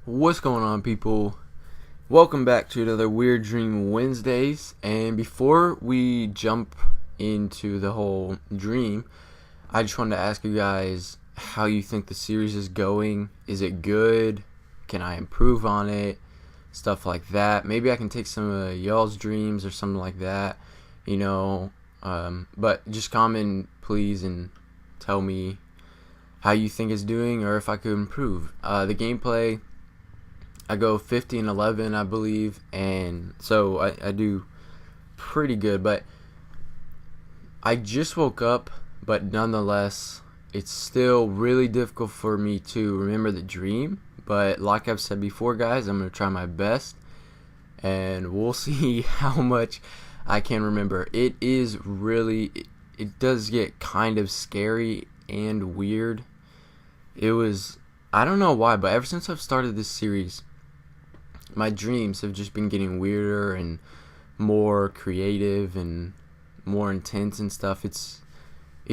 What's going on, people? Welcome back to another Weird Dream Wednesdays. And before we jump into the whole dream, I just wanted to ask you guys how you think the series is going. Is it good? Can I improve on it? Stuff like that. Maybe I can take some of y'all's dreams or something like that. But just comment, please, and tell me how you think it's doing or if I could improve. The gameplay, I go 50 and 11, I believe, and so I do pretty good, but I just woke up, but nonetheless, it's still really difficult for me to remember the dream, but like I've said before, guys, I'm going to try my best, and we'll see how much I can remember. It does get kind of scary and weird. I don't know why, but ever since I've started this series, my dreams have just been getting weirder and more creative and more intense and stuff. It's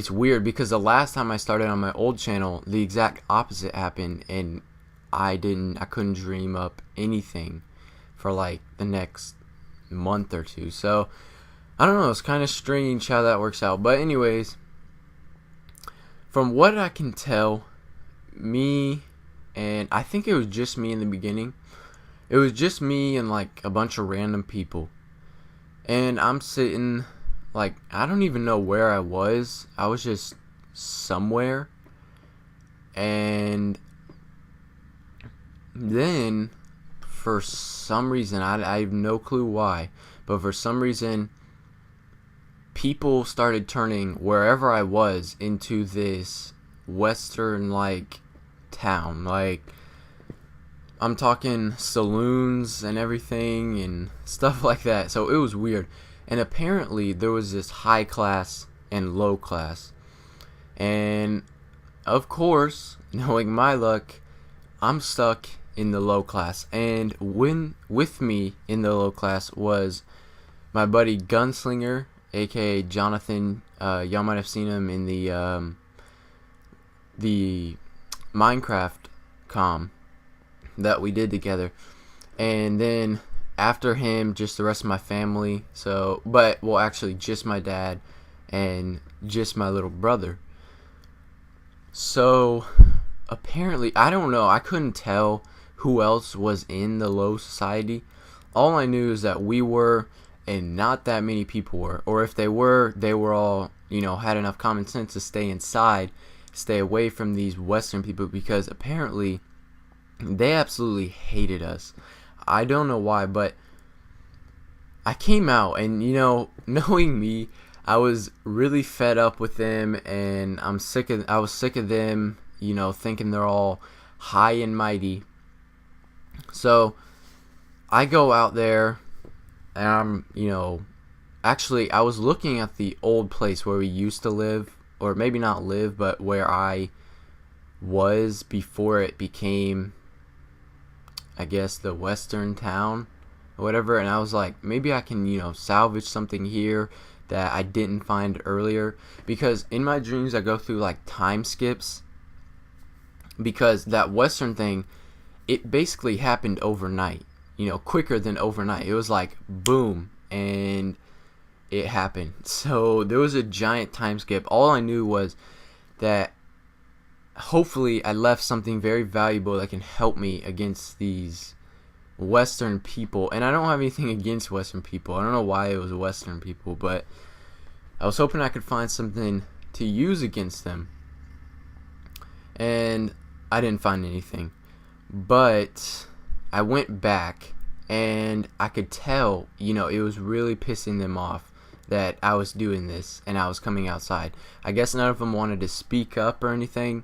weird because the last time I started on my old channel, the exact opposite happened, and I couldn't dream up anything for like the next month or two. So I don't know, it's kind of strange how that works out. But anyways, from what I can tell, and I think it was just me in the beginning. It was just me and like a bunch of random people. And I'm sitting, like, I don't even know where I was. I was just somewhere. And then, for some reason, I have no clue why, but for some reason, people started turning wherever I was into this western, like, town. Like, I'm talking saloons and everything and stuff like that. So it was weird. And apparently there was this high class and low class. And of course, knowing my luck, I'm stuck in the low class. And with me in the low class was my buddy Gunslinger, aka Jonathan. Y'all might have seen him in the Minecraft comm that we did together. And then after him, just the rest of my family. Actually just my dad and just my little brother. So apparently, I don't know, I couldn't tell who else was in the low society. All I knew is that we were, and not that many people were, or if they were all, had enough common sense to stay inside, stay away from these Western people, because apparently they absolutely hated us. I don't know why, but I came out, and knowing me, I was really fed up with them, and I was sick of them, thinking they're all high and mighty. So I go out there, and actually I was looking at the old place where we used to live, or maybe not live, but where I was before it became, I guess, the western town or whatever. And I was like, maybe I can salvage something here that I didn't find earlier, because in my dreams I go through like time skips, because that western thing, it basically happened overnight, quicker than overnight. It was like boom, and it happened. So there was a giant time skip. All I knew was that hopefully I left something very valuable that can help me against these Western people. And I don't have anything against Western people. I don't know why it was Western people, but I was hoping I could find something to use against them. And I didn't find anything. But I went back, and I could tell, it was really pissing them off that I was doing this and I was coming outside. I guess none of them wanted to speak up or anything.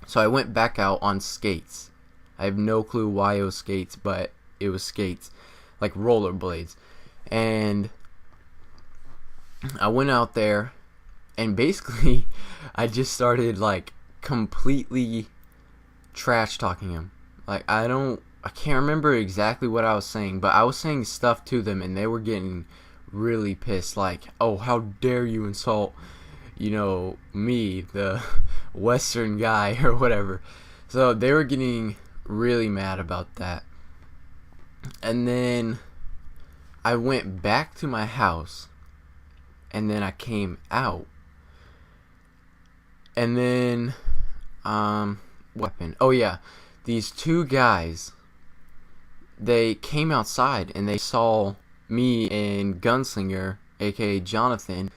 So I went back out on skates. I have no clue why it was skates, but it was skates, like rollerblades. And I went out there, and basically I just started like completely trash talking him. Like I can't remember exactly what I was saying, but I was saying stuff to them, and they were getting really pissed, like, oh, how dare you insult me, the Western guy, or whatever. So they were getting really mad about that. And then I went back to my house, and then I came out, and then what happened? Oh yeah, these two guys, they came outside and they saw me and Gunslinger, aka Jonathan,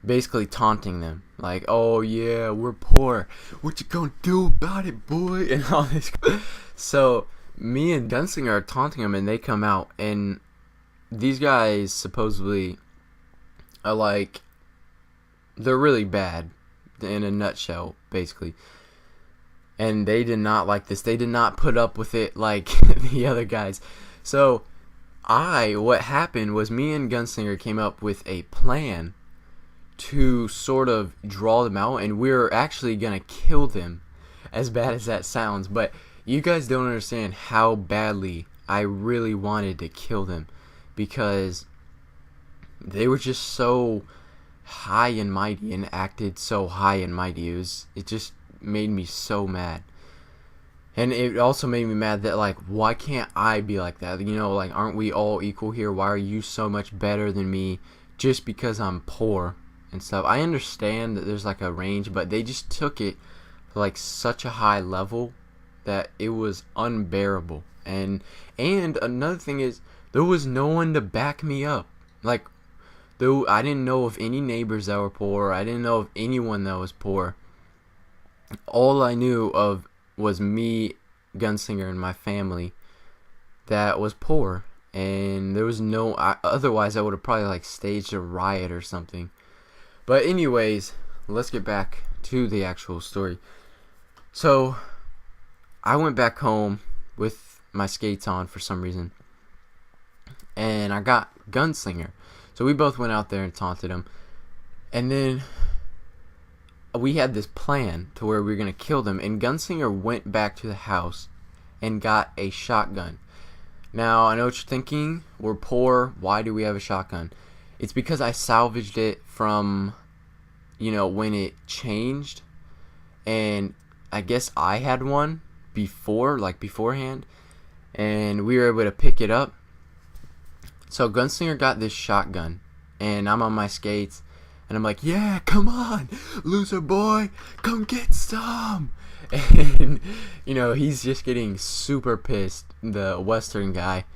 basically taunting them, like, "Oh yeah, we're poor. What you gonna do about it, boy?" And all this. So me and Gunslinger are taunting them, and they come out, and these guys supposedly are like, they're really bad, in a nutshell, basically. And they did not like this. They did not put up with it like the other guys. So what happened was, me and Gunslinger came up with a plan to sort of draw them out, and we're actually gonna kill them, as bad as that sounds. But you guys don't understand how badly I really wanted to kill them, because they were just so high and mighty and acted so high and mighty. It just made me so mad. And it also made me mad that, like, why can't I be like that? You know, like, aren't we all equal here? Why are you so much better than me just because I'm poor and stuff? I understand that there's like a range, but they just took it to like such a high level that it was unbearable. And another thing is, there was no one to back me up. Like, though I didn't know of any neighbors that were poor. I didn't know of anyone that was poor. All I knew of was me, Gunslinger, and my family that was poor. And there was no, otherwise I would have probably like staged a riot or something. But anyways, let's get back to the actual story. So I went back home with my skates on for some reason, and I got Gunslinger. So we both went out there and taunted him. And then we had this plan to where we were going to kill them. And Gunslinger went back to the house and got a shotgun. Now, I know what you're thinking. We're poor. Why do we have a shotgun? It's because I salvaged it from, when it changed. And I guess I had one beforehand. And we were able to pick it up. So Gunslinger got this shotgun, and I'm on my skates, and I'm like, "Yeah, come on, loser boy, come get some." And he's just getting super pissed, the Western guy,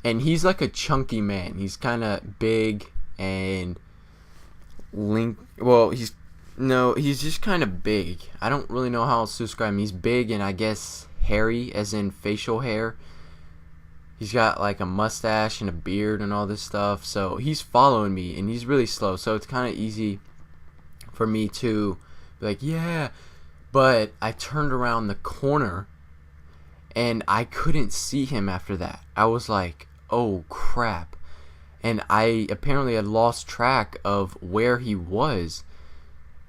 and he's like a chunky man. He's kind of big and he's just kind of big. I don't really know how else to describe him. He's big and I guess hairy, as in facial hair. He's got like a mustache and a beard and all this stuff. So he's following me, and he's really slow. So it's kind of easy for me to be like, "Yeah." But I turned around the corner, and I couldn't see him after that. I was like, "Oh, crap." And I apparently had lost track of where he was.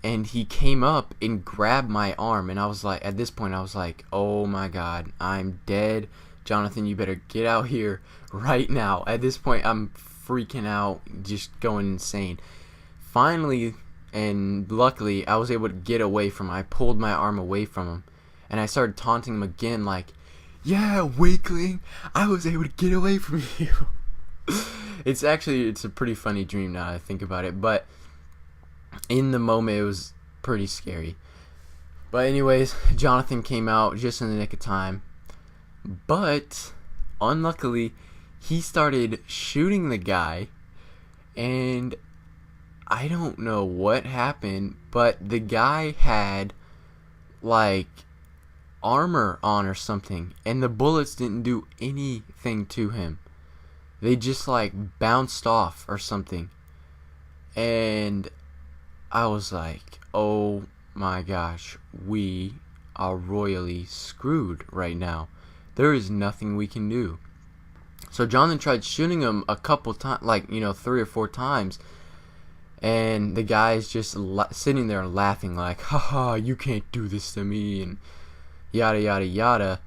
And he came up and grabbed my arm. And I was like, at this point, I was like, "Oh my God, I'm dead. Jonathan, you better get out here right now." At this point, I'm freaking out, just going insane. Finally, and luckily, I was able to get away from him. I pulled my arm away from him, and I started taunting him again, like, "Yeah, weakling, I was able to get away from you." It's a pretty funny dream now that I think about it, but in the moment, it was pretty scary. But anyways, Jonathan came out just in the nick of time. But unluckily, he started shooting the guy, and I don't know what happened, but the guy had like armor on or something, and the bullets didn't do anything to him. They just like bounced off or something. And I was like, "Oh my gosh, we are royally screwed right now. There is nothing we can do." So Jonathan tried shooting him a couple times, 3 or 4 times. And the guy's just sitting there laughing like, "Haha, you can't do this to me," and yada, yada, yada.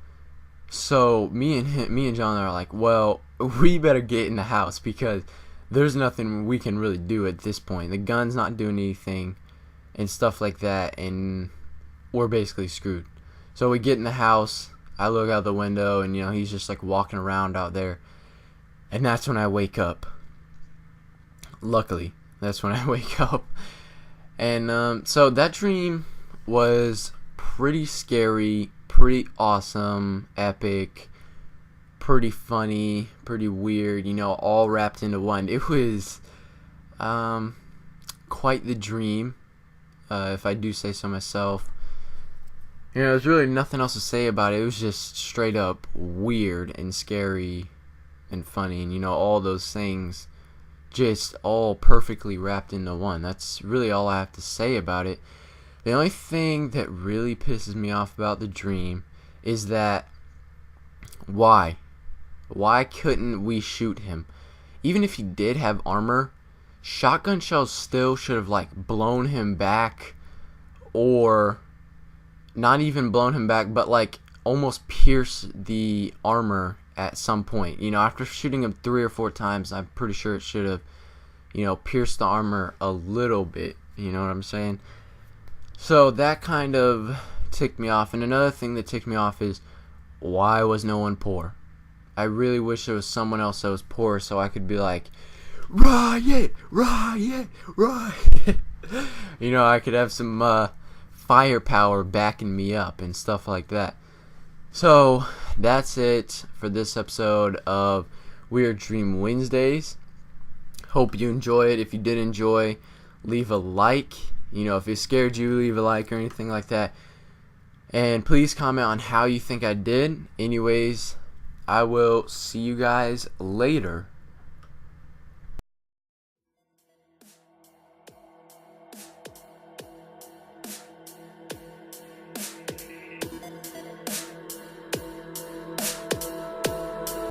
So me and Jonathan are like, "Well, we better get in the house because there's nothing we can really do at this point. The gun's not doing anything and stuff like that, and we're basically screwed." So we get in the house. I look out the window, and he's just like walking around out there, and that's when I wake up. Luckily, that's when I wake up. And so that dream was pretty scary, pretty awesome, epic, pretty funny, pretty weird, all wrapped into one. It was quite the dream, if I do say so myself. There's really nothing else to say about it. It was just straight up weird and scary and funny, and all those things just all perfectly wrapped into one. That's really all I have to say about it. The only thing that really pisses me off about the dream is that why couldn't we shoot him? Even if he did have armor, shotgun shells still should have like blown him back, or not even blown him back, but like almost pierced the armor at some point. After shooting him 3 or 4 times, I'm pretty sure it should have, pierced the armor a little bit. You know what I'm saying? So that kind of ticked me off. And another thing that ticked me off is, why was no one poor? I really wish there was someone else that was poor so I could be like, riot, riot, riot. I could have some firepower backing me up and stuff like that. So that's it for this episode of Weird Dream Wednesdays. Hope you enjoy it. If you did enjoy, leave a like. If it scared you, leave a like or anything like that. And please comment on how you think I did. Anyways, I will see you guys later.